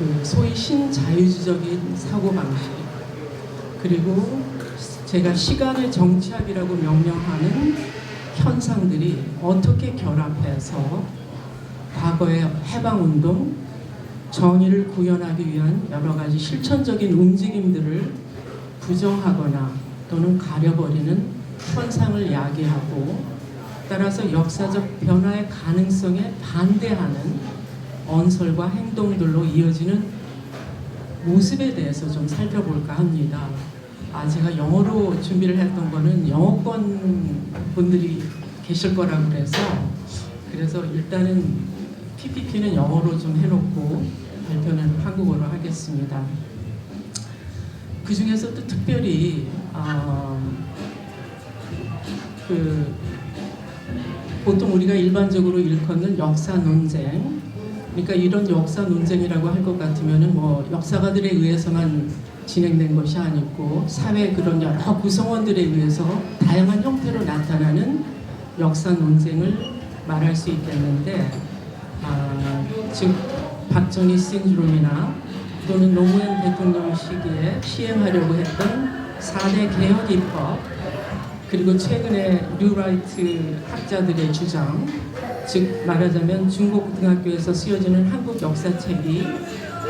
그 소위 신자유주의적인 사고방식, 그리고 제가 시간의 정치학이라고 명명하는 현상들이 어떻게 결합해서 과거의 해방운동, 정의를 구현하기 위한 여러 가지 실천적인 움직임들을 부정하거나 또는 가려버리는 현상을 야기하고, 따라서 역사적 변화의 가능성에 반대하는 언설과 행동들로 이어지는 모습에 대해서 좀 살펴볼까 합니다. 제가 영어로 준비를 했던 거는 영어권 분들이 계실 거라고 그래서 일단은 PPT는 영어로 좀 해놓고 발표는 한국어로 하겠습니다. 그 중에서도 특별히 보통 우리가 일반적으로 일컫는 역사 논쟁, 그러니까 이런 역사 논쟁이라고 할 것 같으면은 뭐 역사가들에 의해서만 진행된 것이 아니고 사회 그런 여러 구성원들에 의해서 다양한 형태로 나타나는 역사 논쟁을 말할 수 있겠는데, 즉 박정희 신드롬이나 또는 노무현 대통령 시기에 시행하려고 했던 4대 개혁 입법, 그리고 최근에 뉴라이트 학자들의 주장, 즉 말하자면 중고등학교에서 쓰여지는 한국 역사책이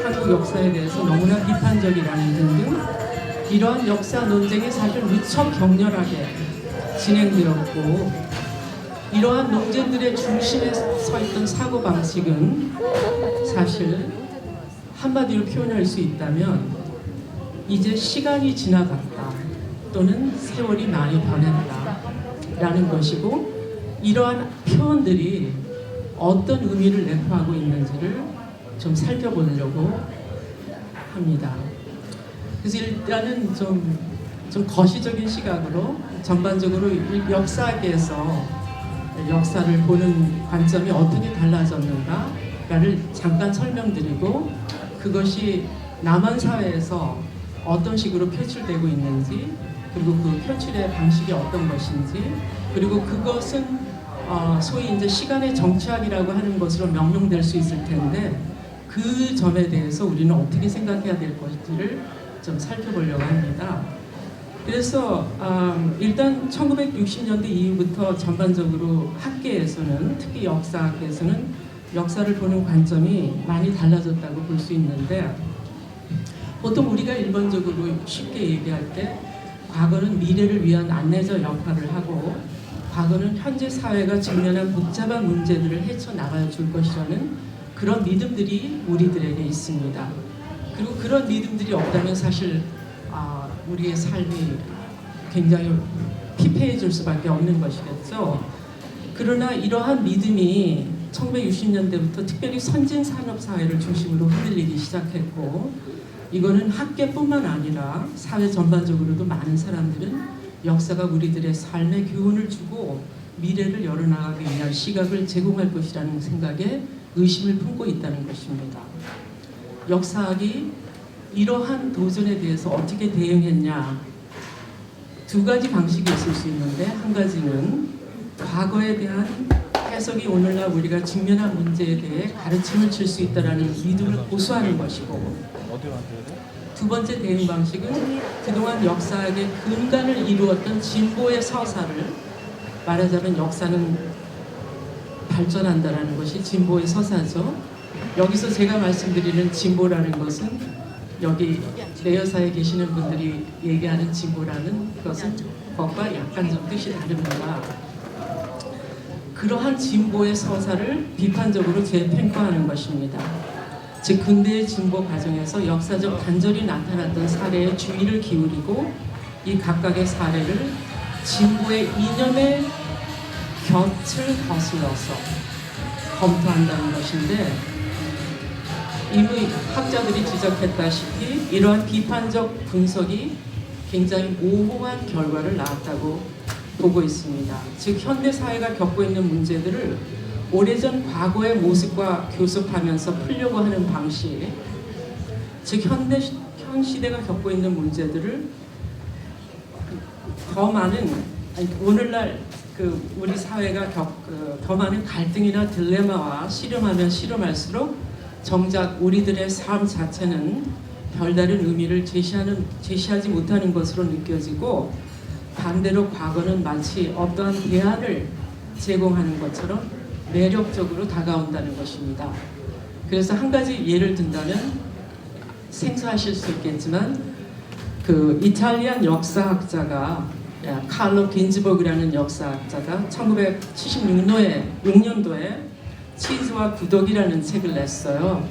한국 역사에 대해서 너무나 비판적이라는 등등, 이러한 역사 논쟁이 사실 무척 격렬하게 진행되었고, 이러한 논쟁들의 중심에 서 있던 사고방식은 사실 한마디로 표현할 수 있다면 이제 시간이 지나갔다 또는 세월이 많이 변했다 라는 것이고, 이러한 표현들이 어떤 의미를 내포하고 있는지를 좀 살펴보려고 합니다. 그래서 일단은 좀 거시적인 시각으로 전반적으로 역사학에서 역사를 보는 관점이 어떻게 달라졌는가를 잠깐 설명드리고, 그것이 남한 사회에서 어떤 식으로 표출되고 있는지, 그리고 그 표출의 방식이 어떤 것인지, 그리고 그것은 소위 이제 시간의 정치학이라고 하는 것으로 명명될 수 있을 텐데, 그 점에 대해서 우리는 어떻게 생각해야 될 것인지를 좀 살펴보려고 합니다. 그래서 일단 1960년대 이후부터 전반적으로 학계에서는, 특히 역사학에서는 역사를 보는 관점이 많이 달라졌다고 볼 수 있는데, 보통 우리가 일반적으로 쉽게 얘기할 때 과거는 미래를 위한 안내자 역할을 하고, 과거는 현재 사회가 직면한 복잡한 문제들을 헤쳐나가 줄 것이라는 그런 믿음들이 우리들에게 있습니다. 그리고 그런 믿음들이 없다면 사실 우리의 삶이 굉장히 피폐해질 수밖에 없는 것이겠죠. 그러나 이러한 믿음이 1960년대부터 특별히 선진 산업 사회를 중심으로 흔들리기 시작했고, 이거는 학계뿐만 아니라 사회 전반적으로도 많은 사람들은 역사가 우리들의 삶에 교훈을 주고 미래를 열어나가기 위한 시각을 제공할 것이라는 생각에 의심을 품고 있다는 것입니다. 역사학이 이러한 도전에 대해서 어떻게 대응했냐, 두 가지 방식이 있을 수 있는데, 한 가지는 과거에 대한 해석이 오늘날 우리가 직면한 문제에 대해 가르침을 줄 수 있다는 믿음을 고수하는 것이고, 두 번째 대응 방식은 그동안 역사학의 근간을 이루었던 진보의 서사를, 말하자면 역사는 발전한다는 것이 진보의 서사죠. 여기서 제가 말씀드리는 진보라는 것은 여기 내여사에 계시는 분들이 얘기하는 진보라는 것은 것과 약간 좀 뜻이 다릅니다. 그러한 진보의 서사를 비판적으로 재평가하는 것입니다. 즉 근대의 진보 과정에서 역사적 단절이 나타났던 사례에 주의를 기울이고, 이 각각의 사례를 진보의 이념의 곁을 거슬러서 검토한다는 것인데, 이미 학자들이 지적했다시피 이러한 비판적 분석이 굉장히 모호한 결과를 낳았다고 보고 있습니다. 즉 현대 사회가 겪고 있는 문제들을 오래전 과거의 모습과 교섭하면서 풀려고 하는 방식, 즉 현 시대가 겪고 있는 문제들을 더 많은, 오늘날 우리 사회가 더 많은 갈등이나 딜레마와 씨름하면 씨름할수록 정작 우리들의 삶 자체는 별다른 의미를 제시하지 못하는 것으로 느껴지고, 반대로 과거는 마치 어떠한 대안을 제공하는 것처럼 매력적으로 다가온다는 것입니다. 그래서 한 가지 예를 든다면, 생소하실 수 있겠지만 그 이탈리안 역사학자가 칼로 긴즈버그라는 역사학자가 1976년도에 치즈와 구독이라는 책을 냈어요.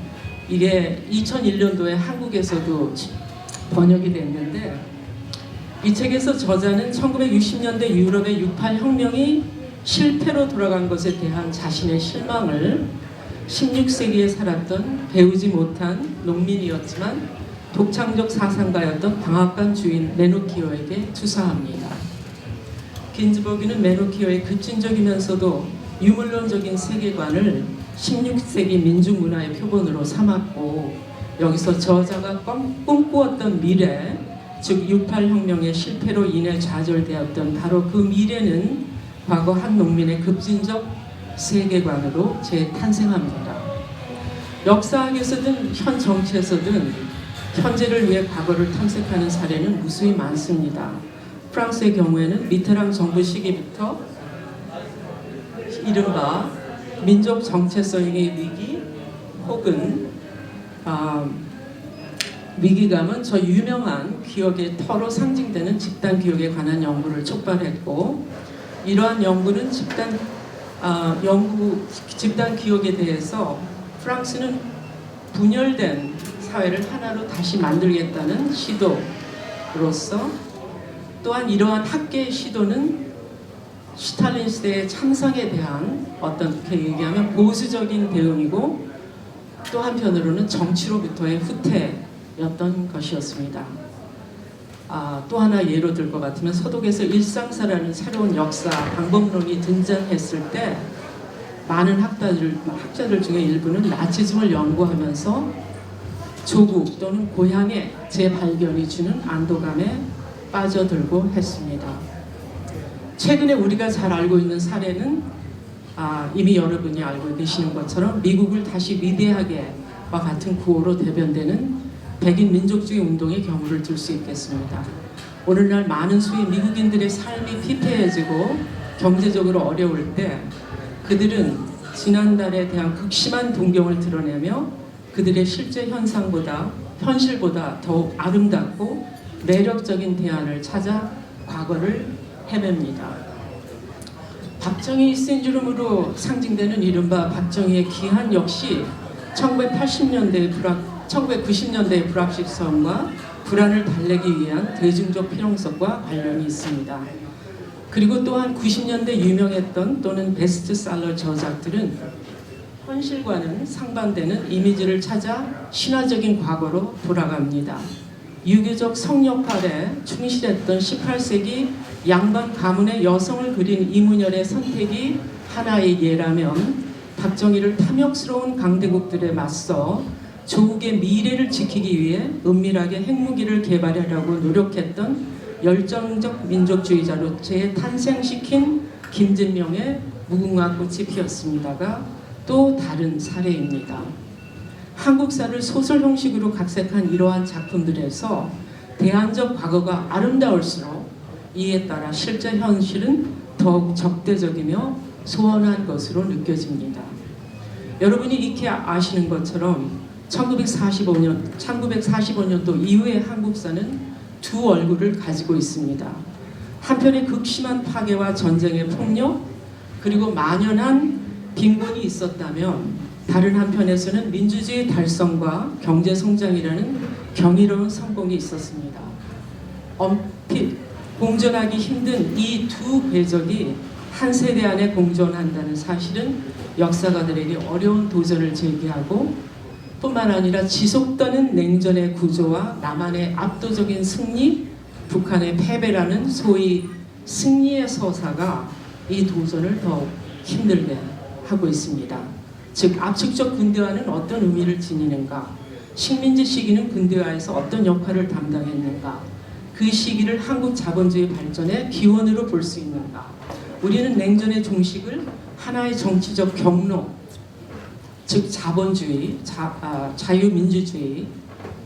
이게 2001년도에 한국에서도 번역이 됐는데, 이 책에서 저자는 1960년대 유럽의 6.8 혁명이 실패로 돌아간 것에 대한 자신의 실망을 16세기에 살았던 배우지 못한 농민이었지만 독창적 사상가였던 방앗간 주인 메노키오에게 투사합니다. 긴즈버그는 메노키오의 급진적이면서도 유물론적인 세계관을 16세기 민중문화의 표본으로 삼았고, 여기서 저자가 꿈꾸었던 미래, 즉 6.8 혁명의 실패로 인해 좌절되었던 바로 그 미래는 과거 한 농민의 급진적 세계관으로 재탄생합니다. 역사학에서든 현 정치에서든 현재를 위해 과거를 탐색하는 사례는 무수히 많습니다. 프랑스의 경우에는 미테랑 정부 시기부터 이른바 민족 정체성의 위기 혹은 위기감은 저 유명한 기억의 터로 상징되는 집단 기억에 관한 연구를 촉발했고, 이러한 연구는 집단 기억에 대해서 프랑스는 분열된 사회를 하나로 다시 만들겠다는 시도로서, 또한 이러한 학계의 시도는 스탈린 시대의 참상에 대한 어떻게 얘기하면 보수적인 대응이고, 또 한편으로는 정치로부터의 후퇴였던 것이었습니다. 또 하나 예로 들 것 같으면 서독에서 일상사라는 새로운 역사 방법론이 등장했을 때 많은 학자들 중에 일부는 나치즘을 연구하면서 조국 또는 고향의 재발견이 주는 안도감에 빠져들고 했습니다. 최근에 우리가 잘 알고 있는 사례는 이미 여러분이 알고 계시는 것처럼 미국을 다시 위대하게와 같은 구호로 대변되는 백인 민족주의 운동의 경우를 들 수 있겠습니다. 오늘날 많은 수의 미국인들의 삶이 피폐해지고 경제적으로 어려울 때 그들은 지난달에 대한 극심한 동경을 드러내며 그들의 실제 현실보다 더욱 아름답고 매력적인 대안을 찾아 과거를 헤맵니다. 박정희 신드롬으로 상징되는 이른바 박정희의 기한 역시 1990년대의 불확실성과 불안을 달래기 위한 대중적 필요성과 관련이 있습니다. 그리고 또한 90년대 유명했던 또는 베스트셀러 저작들은 현실과는 상반되는 이미지를 찾아 신화적인 과거로 돌아갑니다. 유교적 성역할에 충실했던 18세기 양반 가문의 여성을 그린 이문열의 선택이 하나의 예라면, 박정희를 탐욕스러운 강대국들에 맞서 조국의 미래를 지키기 위해 은밀하게 핵무기를 개발하려고 노력했던 열정적 민족주의자로 재탄생시킨 김진명의 무궁화 꽃이 피었습니다가 또 다른 사례입니다. 한국사를 소설 형식으로 각색한 이러한 작품들에서 대안적 과거가 아름다울수록 이에 따라 실제 현실은 더욱 적대적이며 소원한 것으로 느껴집니다. 여러분이 익히 아시는 것처럼 1945년도 이후의 한국사는 두 얼굴을 가지고 있습니다. 한편에 극심한 파괴와 전쟁의 폭력, 그리고 만연한 빈곤이 있었다면 다른 한편에서는 민주주의 달성과 경제 성장이라는 경이로운 성공이 있었습니다. 엄핏 공존하기 힘든 이 두 궤적이 한 세대 안에 공존한다는 사실은 역사가들에게 어려운 도전을 제기하고, 뿐만 아니라 지속되는 냉전의 구조와 남한의 압도적인 승리, 북한의 패배라는 소위 승리의 서사가 이 도전을 더욱 힘들게 하고 있습니다. 즉, 압축적 근대화는 어떤 의미를 지니는가, 식민지 시기는 근대화에서 어떤 역할을 담당했는가, 그 시기를 한국 자본주의 발전의 기원으로 볼 수 있는가, 우리는 냉전의 종식을 하나의 정치적 경로, 즉 자본주의, 자유민주주의,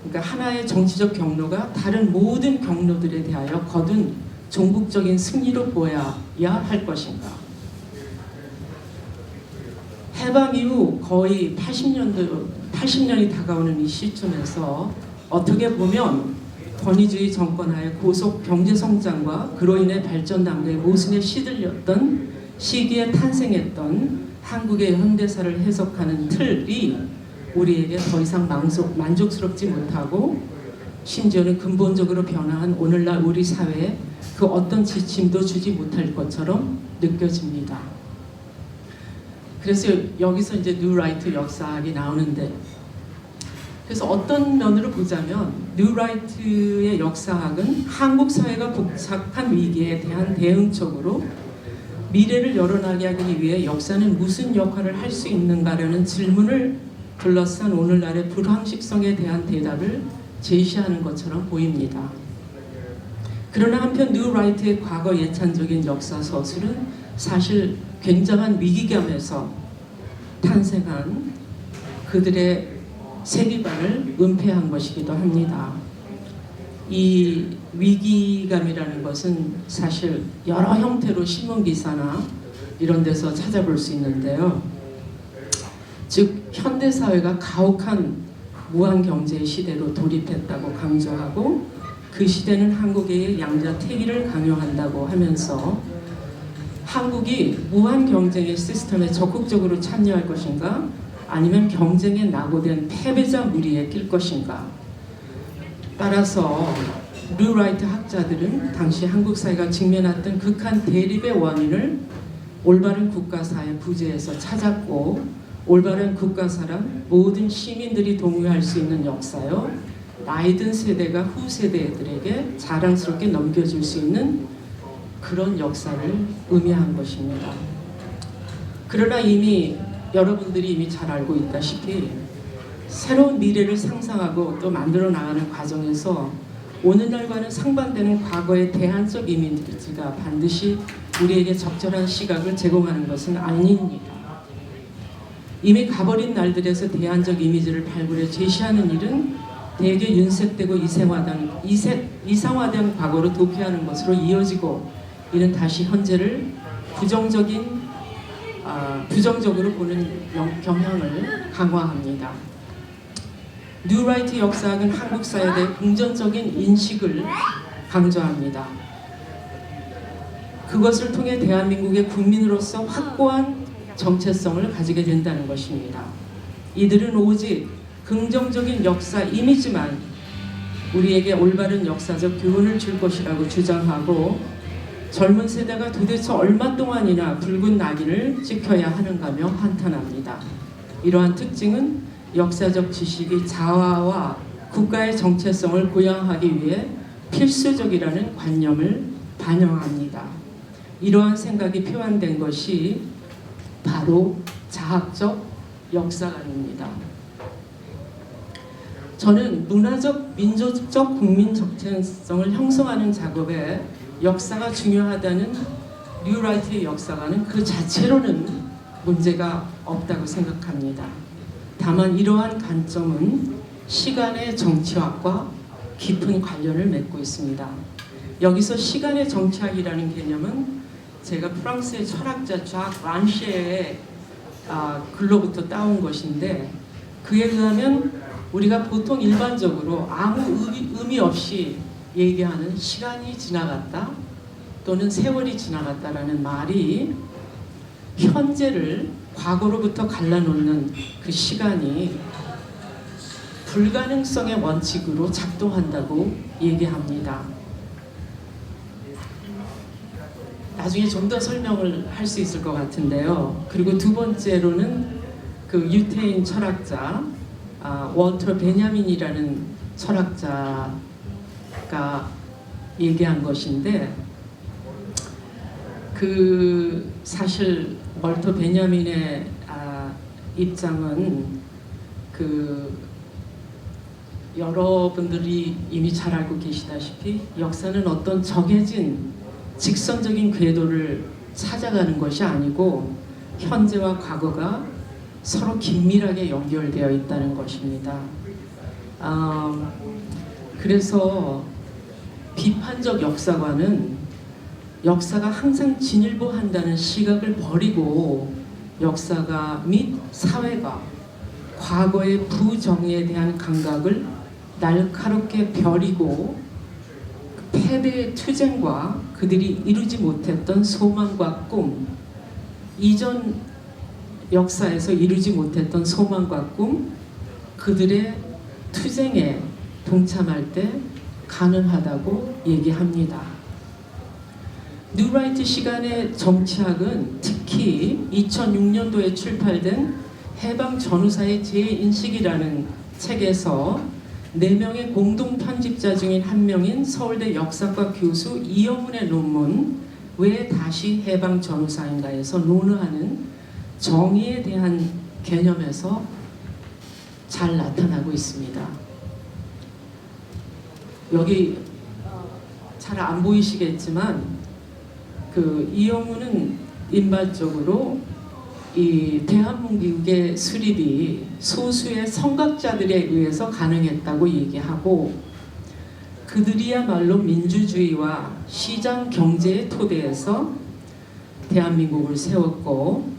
그러니까 하나의 정치적 경로가 다른 모든 경로들에 대하여 거둔 종국적인 승리로 보아야 할 것인가. 해방 이후 거의 80년이 다가오는 이 시점에서 어떻게 보면 권위주의 정권하에 고속 경제성장과 그로 인해 발전 단계의 모순에 시들렸던 시기에 탄생했던 한국의 현대사를 해석하는 틀이 우리에게 더 이상 만족스럽지 못하고 심지어는 근본적으로 변화한 오늘날 우리 사회에 그 어떤 지침도 주지 못할 것처럼 느껴집니다. 그래서 여기서 이제 뉴 라이트 역사학이 나오는데, 그래서 어떤 면으로 보자면 뉴 라이트의 역사학은 한국 사회가 복잡한 위기에 대한 대응책으로 미래를 열어나게 하기 위해 역사는 무슨 역할을 할 수 있는가라는 질문을 둘러싼 오늘날의 불황식성에 대한 대답을 제시하는 것처럼 보입니다. 그러나 한편 뉴 라이트의 과거 예찬적인 역사 서술은 사실 굉장한 위기감에서 탄생한 그들의 세기관을 은폐한 것이기도 합니다. 이 위기감이라는 것은 사실 여러 형태로 신문기사나 이런 데서 찾아볼 수 있는데요. 즉 현대사회가 가혹한 무한경제의 시대로 돌입했다고 강조하고 그 시대는 한국의 양자택일을 강요한다고 하면서 한국이 무한경쟁의 시스템에 적극적으로 참여할 것인가 아니면 경쟁에 낙오된 패배자 무리에 낄 것인가. 따라서 뉴 라이트 학자들은 당시 한국 사회가 직면했던 극한 대립의 원인을 올바른 국가사의 부재에서 찾았고, 올바른 국가사란 모든 시민들이 동의할 수 있는 역사요, 나이든 세대가 후 세대들에게 자랑스럽게 넘겨줄 수 있는 그런 역사를 의미한 것입니다. 그러나 이미 여러분들이 이미 잘 알고 있다시피 새로운 미래를 상상하고 또 만들어 나가는 과정에서 오늘날과는 상반되는 과거의 대안적 이미지가 반드시 우리에게 적절한 시각을 제공하는 것은 아닙니다. 이미 가버린 날들에서 대안적 이미지를 발굴해 제시하는 일은 대개 윤색되고 이상화된 과거로 도피하는 것으로 이어지고, 이는 다시 현재를 부정적으로 보는 경향을 강화합니다. 뉴 라이트 역사학은 한국 사회에 대해 긍정적인 인식을 강조합니다. 그것을 통해 대한민국의 국민으로서 확고한 정체성을 가지게 된다는 것입니다. 이들은 오직 긍정적인 역사 이미지만 우리에게 올바른 역사적 교훈을 줄 것이라고 주장하고, 젊은 세대가 도대체 얼마 동안이나 붉은 낙인을 찍혀야 하는가며 한탄합니다. 이러한 특징은 역사적 지식이 자아와 국가의 정체성을 고양하기 위해 필수적이라는 관념을 반영합니다. 이러한 생각이 표현된 것이 바로 자학적 역사관입니다. 저는 문화적, 민족적 국민 정체성을 형성하는 작업에 역사가 중요하다는 뉴 라이트의 역사관은 그 자체로는 문제가 없다고 생각합니다. 다만 이러한 관점은 시간의 정치학과 깊은 관련을 맺고 있습니다. 여기서 시간의 정치학이라는 개념은 제가 프랑스의 철학자 ዣ크 란시에의 글로부터 따온 것인데, 그에 의하면 우리가 보통 일반적으로 아무 의미 없이 얘기하는 시간이 지나갔다 또는 세월이 지나갔다라는 말이 현재를 과거로부터 갈라놓는 그 시간이 불가능성의 원칙으로 작동한다고 얘기합니다. 나중에 좀 더 설명을 할 수 있을 것 같은데요. 그리고 두 번째로는 그 유태인 철학자 월터 베냐민이라는 철학자가 얘기한 것인데, 그 사실 월터 베냐민의 입장은 그 여러분들이 이미 잘 알고 계시다시피 역사는 어떤 정해진 직선적인 궤도를 찾아가는 것이 아니고 현재와 과거가 서로 긴밀하게 연결되어 있다는 것입니다. 그래서 비판적 역사관은 역사가 항상 진일보한다는 시각을 버리고 역사가 및 사회가 과거의 부정의에 대한 감각을 날카롭게 벼리고 패배의 투쟁과 그들이 이루지 못했던 소망과 꿈, 이전 역사에서 이루지 못했던 소망과 꿈, 그들의 투쟁에 동참할 때 가능하다고 얘기합니다. 뉴라이트 시간의 정치학은 특히 2006년도에 출판된 해방 전후사의 재인식이라는 책에서 4명의 공동 편집자 중인 한 명인 서울대 역사과 교수 이영훈의 논문 왜 다시 해방 전후사인가에서 논의하는 정의에 대한 개념에서 잘 나타나고 있습니다. 여기 잘 안 보이시겠지만 그 이영훈은 일반적으로 이 대한민국의 수립이 소수의 선각자들에 의해서 가능했다고 얘기하고 그들이야말로 민주주의와 시장 경제의 토대에서 대한민국을 세웠고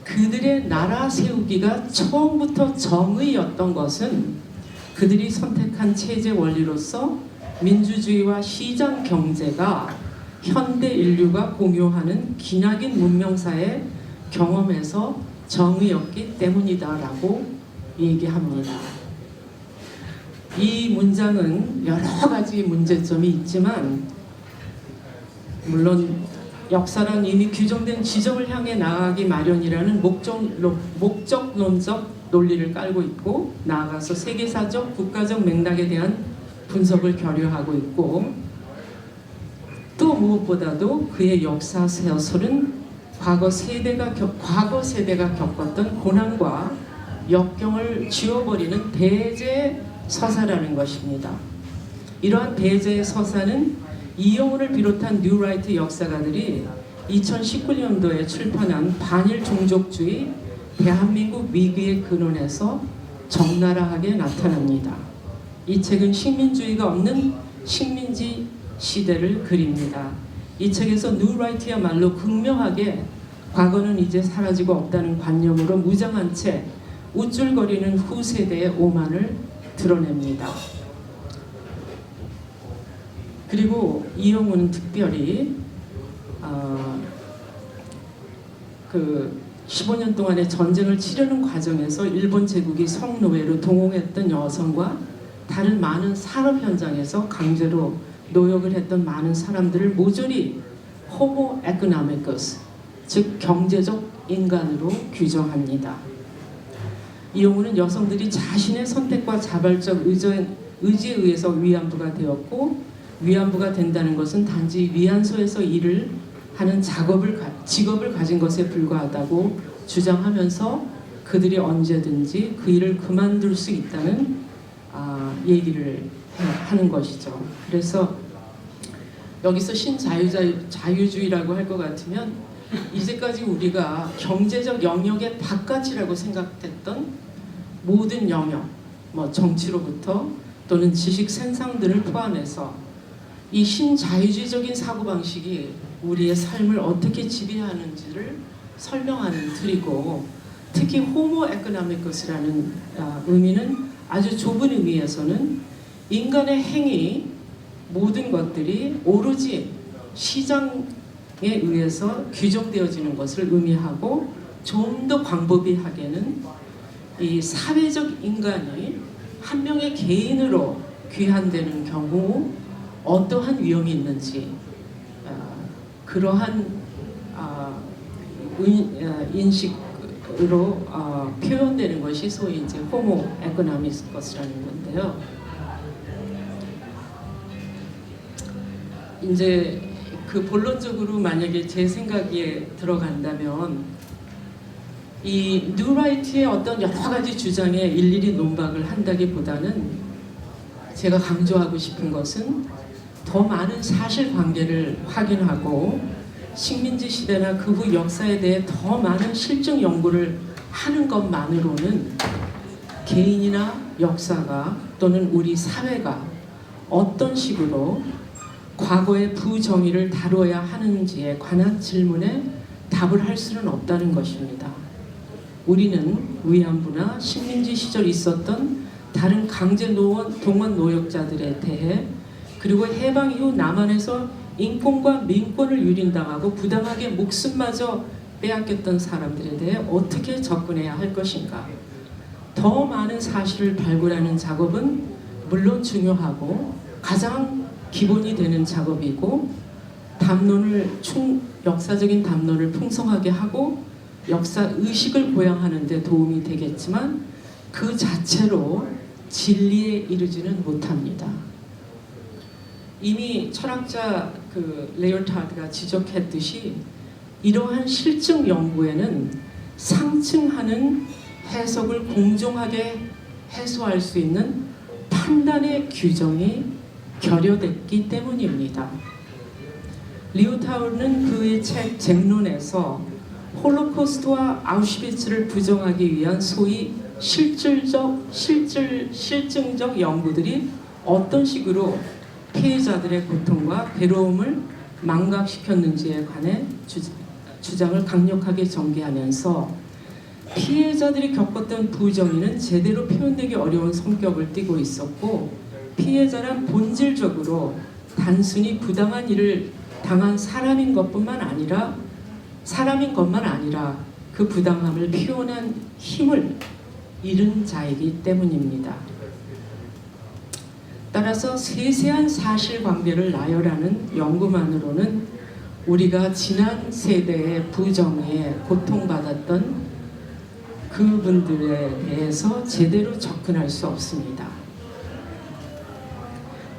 그들의 나라 세우기가 처음부터 정의였던 것은 그들이 선택한 체제 원리로서 민주주의와 시장 경제가 현대 인류가 공유하는 기나긴 문명사의 경험에서 정의였기 때문이다라고 얘기합니다. 이 문장은 여러 가지 문제점이 있지만 물론 역사란 이미 규정된 지점을 향해 나아가기 마련이라는 목적론적 논리를 깔고 있고 나아가서 세계사적, 국가적 맥락에 대한 분석을 결여하고 있고 또 무엇보다도 그의 역사 서술은 과거 세대가 겪었던 고난과 역경을 지워버리는 대제 서사라는 것입니다. 이러한 대제 서사는 이영훈을 비롯한 뉴라이트 역사가들이 2019년도에 출판한 반일 종족주의 대한민국 위기의 근원에서 적나라하게 나타납니다. 이 책은 식민주의가 없는 식민지 시대를 그립니다. 이 책에서 뉴라이트야말로 극명하게 과거는 이제 사라지고 없다는 관념으로 무장한 채 우쭐거리는 후세대의 오만을 드러냅니다. 그리고 이영훈은 특별히 15년 동안의 전쟁을 치르는 과정에서 일본 제국이 성노예로 동원했던 여성과 다른 많은 산업 현장에서 강제로 노역을 했던 많은 사람들을 모조리 호모 에코노미커스, 즉 경제적 인간으로 규정합니다. 이영훈은 여성들이 자신의 선택과 자발적 의지에 의해서 위안부가 되었고 위안부가 된다는 것은 단지 위안소에서 일을 하는 직업을 가진 것에 불과하다고 주장하면서 그들이 언제든지 그 일을 그만둘 수 있다는 얘기를 하는 것이죠. 그래서 여기서 신자유주의라고 할 것 같으면 이제까지 우리가 경제적 영역의 바깥이라고 생각했던 모든 영역, 정치로부터 또는 지식 생산 등을 포함해서 이 신자유주의적인 사고방식이 우리의 삶을 어떻게 지배하는지를 설명하는 틀이고 특히 호모 에코노미커스라는 의미는 아주 좁은 의미에서는 인간의 행위 모든 것들이 오로지 시장에 의해서 규정되어지는 것을 의미하고 좀 더 광범위하게는 이 사회적 인간이 한 명의 개인으로 귀환되는 경우 어떠한 위험이 있는지 그러한 인식으로 표현되는 것이 소위 이제 호모 에코노미커스라는 건데요. 이제 그 본론적으로 만약에 제 생각에 들어간다면 이 뉴라이트의 어떤 여러 가지 주장에 일일이 논박을 한다기보다는 제가 강조하고 싶은 것은 더 많은 사실관계를 확인하고 식민지 시대나 그 후 역사에 대해 더 많은 실증 연구를 하는 것만으로는 개인이나 역사가 또는 우리 사회가 어떤 식으로 과거의 부정의를 다뤄야 하는지에 관한 질문에 답을 할 수는 없다는 것입니다. 우리는 위안부나 식민지 시절 있었던 다른 강제 동원 노역자들에 대해 그리고 해방 이후 남한에서 인권과 민권을 유린당하고 부당하게 목숨마저 빼앗겼던 사람들에 대해 어떻게 접근해야 할 것인가. 더 많은 사실을 발굴하는 작업은 물론 중요하고 가장 기본이 되는 작업이고 역사적인 담론을 풍성하게 하고 역사 의식을 보양하는 데 도움이 되겠지만 그 자체로 진리에 이르지는 못합니다. 이미 철학자 레오타르드가 지적했듯이 이러한 실증 연구에는 상층하는 해석을 공정하게 해소할 수 있는 판단의 규정이 결여됐기 때문입니다. 리오타르는 그의 책 쟁론에서 홀로코스트와 아우슈비츠를 부정하기 위한 소위 실증적 연구들이 어떤 식으로 피해자들의 고통과 괴로움을 망각시켰는지에 관해 주장을 강력하게 전개하면서 피해자들이 겪었던 부정의는 제대로 표현되기 어려운 성격을 띠고 있었고 피해자란 본질적으로 단순히 부당한 일을 당한 사람인 것만 아니라 그 부당함을 표현한 힘을 잃은 자이기 때문입니다. 따라서 세세한 사실관계를 나열하는 연구만으로는 우리가 지난 세대의 부정에 고통받았던 그분들에 대해서 제대로 접근할 수 없습니다.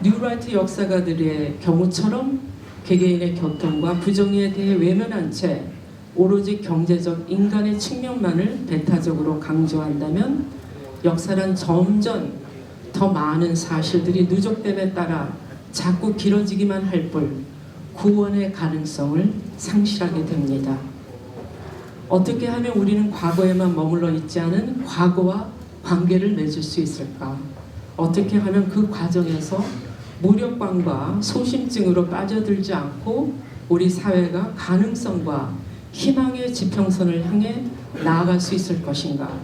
뉴라이트 역사가들의 경우처럼 개개인의 고통과 부정의에 대해 외면한 채 오로지 경제적 인간의 측면만을 배타적으로 강조한다면 역사란 점점 더 많은 사실들이 누적됨에 따라 자꾸 길어지기만 할 뿐 구원의 가능성을 상실하게 됩니다. 어떻게 하면 우리는 과거에만 머물러 있지 않은 과거와 관계를 맺을 수 있을까? 어떻게 하면 그 과정에서 무력감과 소심증으로 빠져들지 않고 우리 사회가 가능성과 희망의 지평선을 향해 나아갈 수 있을 것인가?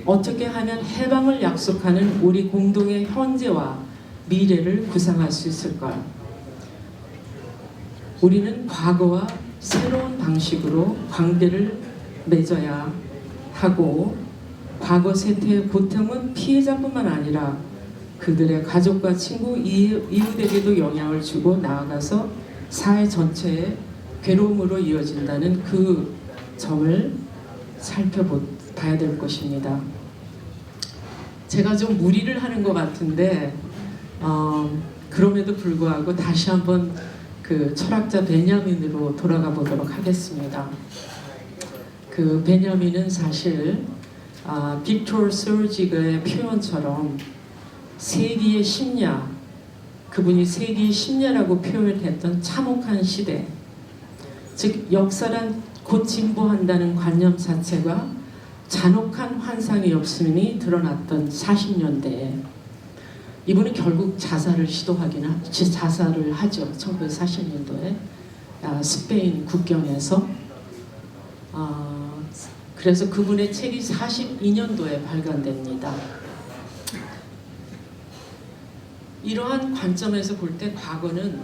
어떻게 하면 해방을 약속하는 우리 공동의 현재와 미래를 구상할 수 있을까? 우리는 과거와 새로운 방식으로 관계를 맺어야 하고 과거 세태의 고통은 피해자뿐만 아니라 그들의 가족과 친구, 이웃에게도 영향을 주고 나아가서 사회 전체의 괴로움으로 이어진다는 그 점을 살펴봐야 될 것입니다. 제가 좀 무리를 하는 것 같은데 그럼에도 불구하고 다시 한번 그 철학자 베냐민으로 돌아가 보도록 하겠습니다. 그 베냐민은 사실 빅토르 소르지그의 표현처럼 세기의 심야, 그분이 세기의 심야라고 표현했던 참혹한 시대, 즉 역사란 곧 진보한다는 관념 자체가 잔혹한 환상이 없음이 드러났던 40년대에 이분은 결국 자살을 하죠. 1940년도에 스페인 국경에서. 그래서 그분의 책이 42년도에 발간됩니다. 이러한 관점에서 볼 때 과거는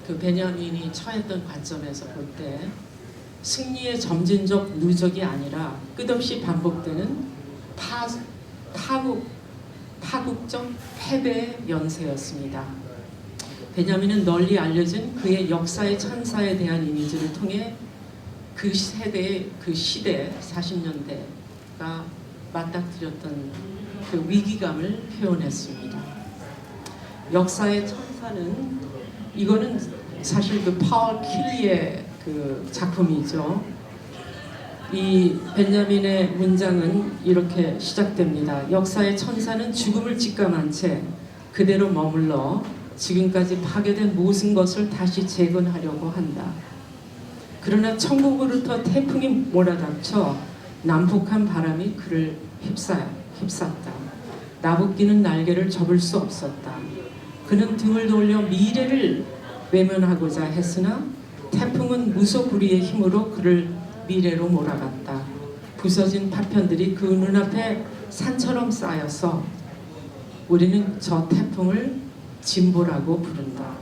그 베냐민이 처했던 관점에서 볼 때 승리의 점진적 누적이 아니라 끝없이 반복되는 파국적 패배의 연쇄였습니다. 베냐민은 널리 알려진 그의 역사의 천사에 대한 이미지를 통해 그 시대 40년대가 맞닥뜨렸던 그 위기감을 표현했습니다. 역사의 천사는 이거는 사실 그 파울 킬리의 그 작품이죠. 이 벤자민의 문장은 이렇게 시작됩니다. 역사의 천사는 죽음을 직감한 채 그대로 머물러 지금까지 파괴된 모든 것을 다시 재건하려고 한다. 그러나 천국으로부터 태풍이 몰아닥쳐 난폭한 바람이 그를 휩쌌다. 나부끼는 날개를 접을 수 없었다. 그는 등을 돌려 미래를 외면하고자 했으나 태풍은 무소부리의 힘으로 그를 미래로 몰아갔다. 부서진 파편들이 그 눈앞에 산처럼 쌓여서 우리는 저 태풍을 진보라고 부른다.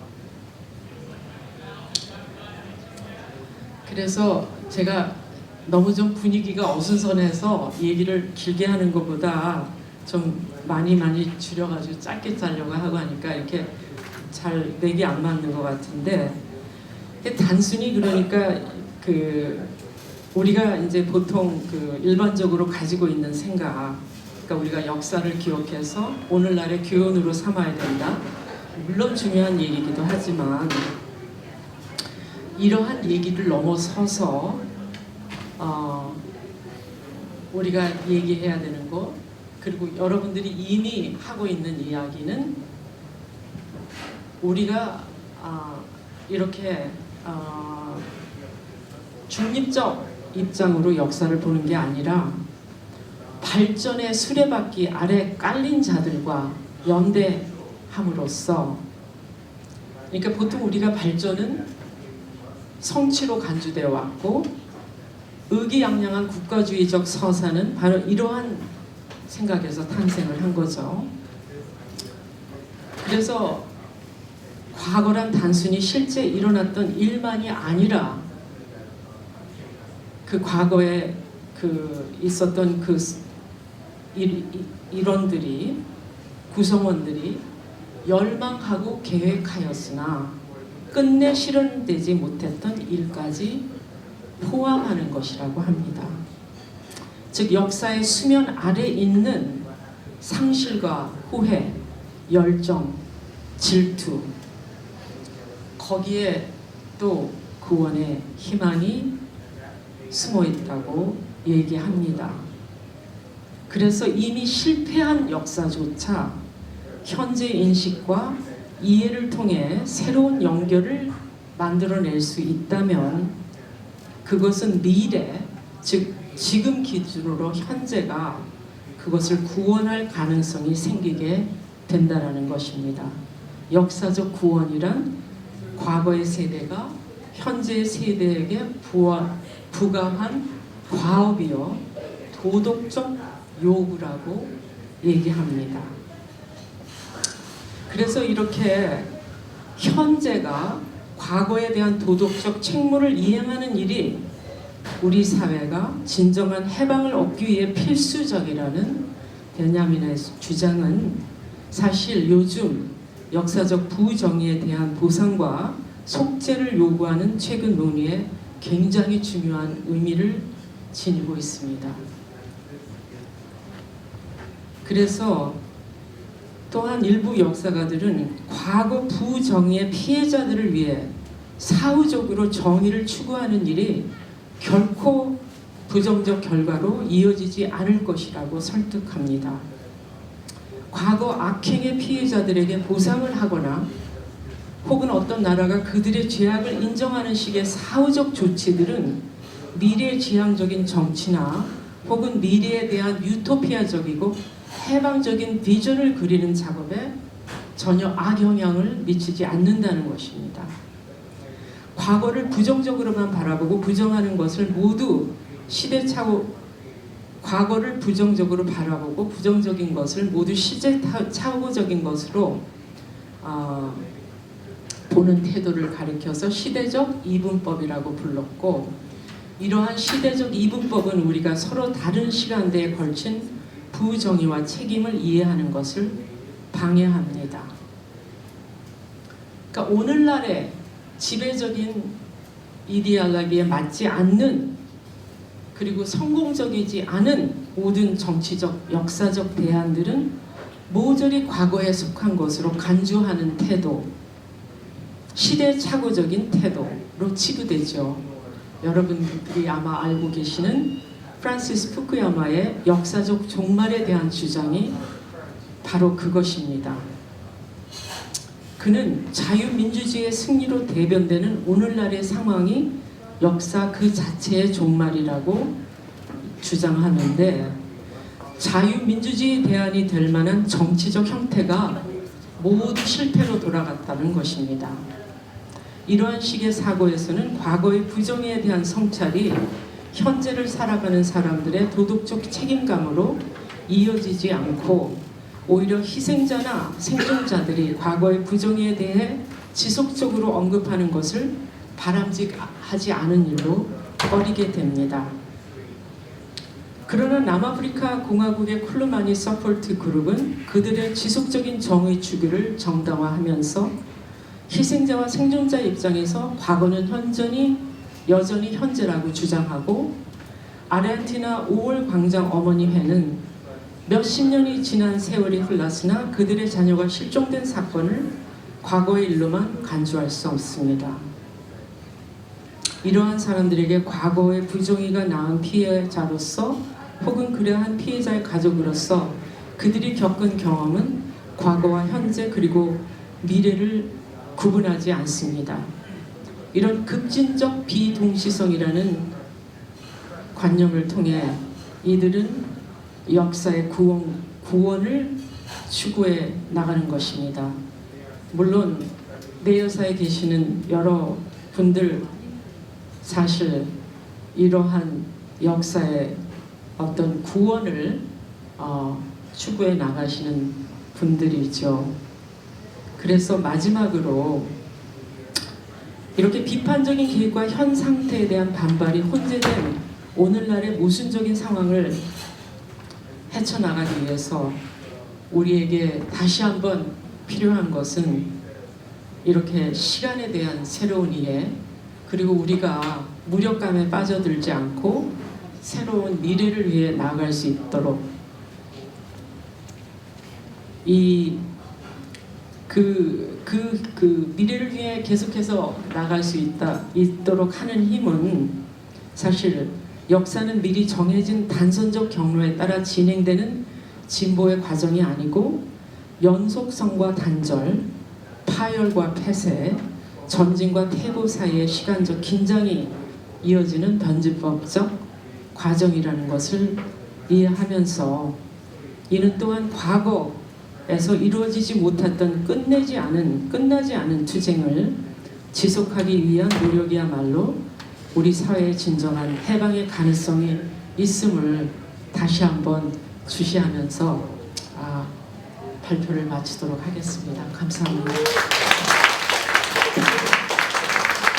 그래서 제가 너무 좀 분위기가 어수선해서 얘기를 길게 하는 것보다 좀 많이 줄여가지고 짧게 짜려고 하고 하니까 이렇게 잘 맥이 안 맞는 것 같은데, 단순히 그러니까 우리가 이제 보통 일반적으로 가지고 있는 생각, 그러니까 우리가 역사를 기억해서 오늘날의 교훈으로 삼아야 된다. 물론 중요한 얘기이기도 하지만 이러한 얘기를 넘어서서 우리가 얘기해야 되는 거, 그리고 여러분들이 이미 하고 있는 이야기는 우리가 이렇게 중립적 입장으로 역사를 보는 게 아니라 발전의 수레바퀴 아래 깔린 자들과 연대함으로써, 그러니까 보통 우리가 발전은 성취로 간주되어 왔고 의기양양한 국가주의적 서사는 바로 이러한 생각에서 탄생을 한 거죠. 그래서 과거란 단순히 실제 일어났던 일만이 아니라 그 과거에 있었던 일원들이, 구성원들이 열망하고 계획하였으나 끝내 실현되지 못했던 일까지 포함하는 것이라고 합니다. 즉 역사의 수면 아래 있는 상실과 후회, 열정, 질투, 거기에 또 구원의 희망이 숨어 있다고 얘기합니다. 그래서 이미 실패한 역사조차 현재 인식과 이해를 통해 새로운 연결을 만들어낼 수 있다면 그것은 미래, 즉 지금 기준으로 현재가 그것을 구원할 가능성이 생기게 된다는 것입니다. 역사적 구원이란 과거의 세대가 현재의 세대에게 부감한 과업이요 도덕적 요구라고 얘기합니다. 그래서 이렇게 현재가 과거에 대한 도덕적 책무를 이행하는 일이 우리 사회가 진정한 해방을 얻기 위해 필수적이라는 베냐민의 주장은 사실 요즘 역사적 부정의에 대한 보상과 속죄를 요구하는 최근 논의에 굉장히 중요한 의미를 지니고 있습니다. 그래서 또한 일부 역사가들은 과거 부정의의 피해자들을 위해 사후적으로 정의를 추구하는 일이 결코 부정적 결과로 이어지지 않을 것이라고 설득합니다. 과거 악행의 피해자들에게 보상을 하거나 혹은 어떤 나라가 그들의 죄악을 인정하는 식의 사후적 조치들은 미래지향적인 정치나 혹은 미래에 대한 유토피아적이고 해방적인 비전을 그리는 작업에 전혀 악영향을 미치지 않는다는 것입니다. 과거를 부정적으로만 바라보고 부정하는 것을 모두 과거를 부정적으로 바라보고 부정적인 것을 모두 시대착오적인 것으로 보는 태도를 가리켜서 시대적 이분법이라고 불렀고, 이러한 시대적 이분법은 우리가 서로 다른 시간대에 걸친 부정의와 책임을 이해하는 것을 방해합니다. 그러니까 오늘날의 지배적인 이데올로기에 맞지 않는, 그리고 성공적이지 않은 모든 정치적, 역사적 대안들은 모조리 과거에 속한 것으로 간주하는 태도, 시대착오적인 태도로 치부되죠. 여러분들이 아마 알고 계시는 프란시스 푸쿠야마의 역사적 종말에 대한 주장이 바로 그것입니다. 그는 자유민주주의의 승리로 대변되는 오늘날의 상황이 역사 그 자체의 종말이라고 주장하는데, 자유민주주의 대안이 될 만한 정치적 형태가 모두 실패로 돌아갔다는 것입니다. 이러한 식의 사고에서는 과거의 부정에 대한 성찰이 현재를 살아가는 사람들의 도덕적 책임감으로 이어지지 않고, 오히려 희생자나 생존자들이 과거의 부정에 대해 지속적으로 언급하는 것을 바람직하지 않은 일로 꺼리게 됩니다. 그러나 남아프리카 공화국의 쿨루마니 서포트 그룹은 그들의 지속적인 정의 주기를 정당화하면서 희생자와 생존자 입장에서 과거는 여전히 현재라고 주장하고, 아르헨티나 5월 광장 어머니 회는 몇십 년이 지난 세월이 흘렀으나 그들의 자녀가 실종된 사건을 과거의 일로만 간주할 수 없습니다. 이러한 사람들에게 과거의 부정의가 낳은 피해자로서 혹은 그러한 피해자의 가족으로서 그들이 겪은 경험은 과거와 현재 그리고 미래를 구분하지 않습니다. 이런 급진적 비동시성이라는 관념을 통해 이들은 역사의 구원을 추구해 나가는 것입니다. 물론 내여사에 계시는 여러 분들, 사실 이러한 역사의 어떤 구원을 추구해 나가시는 분들이죠. 그래서 마지막으로 이렇게 비판적인 계획과 현 상태에 대한 반발이 혼재된 오늘날의 모순적인 상황을 헤쳐나가기 위해서 우리에게 다시 한번 필요한 것은 이렇게 시간에 대한 새로운 이해, 그리고 우리가 무력감에 빠져들지 않고 새로운 미래를 위해 나아갈 수 있도록 그 미래를 위해 계속해서 나아갈 수 있도록 하는 힘은, 사실 역사는 미리 정해진 단선적 경로에 따라 진행되는 진보의 과정이 아니고 연속성과 단절, 파열과 폐쇄, 전진과 퇴보 사이의 시간적 긴장이 이어지는 변증법적 과정이라는 것을 이해하면서, 이는 또한 과거에서 이루어지지 못했던 끝나지 않은 투쟁을 지속하기 위한 노력이야말로 우리 사회의 진정한 해방의 가능성이 있음을 다시 한번 주시하면서 발표를 마치도록 하겠습니다. 감사합니다.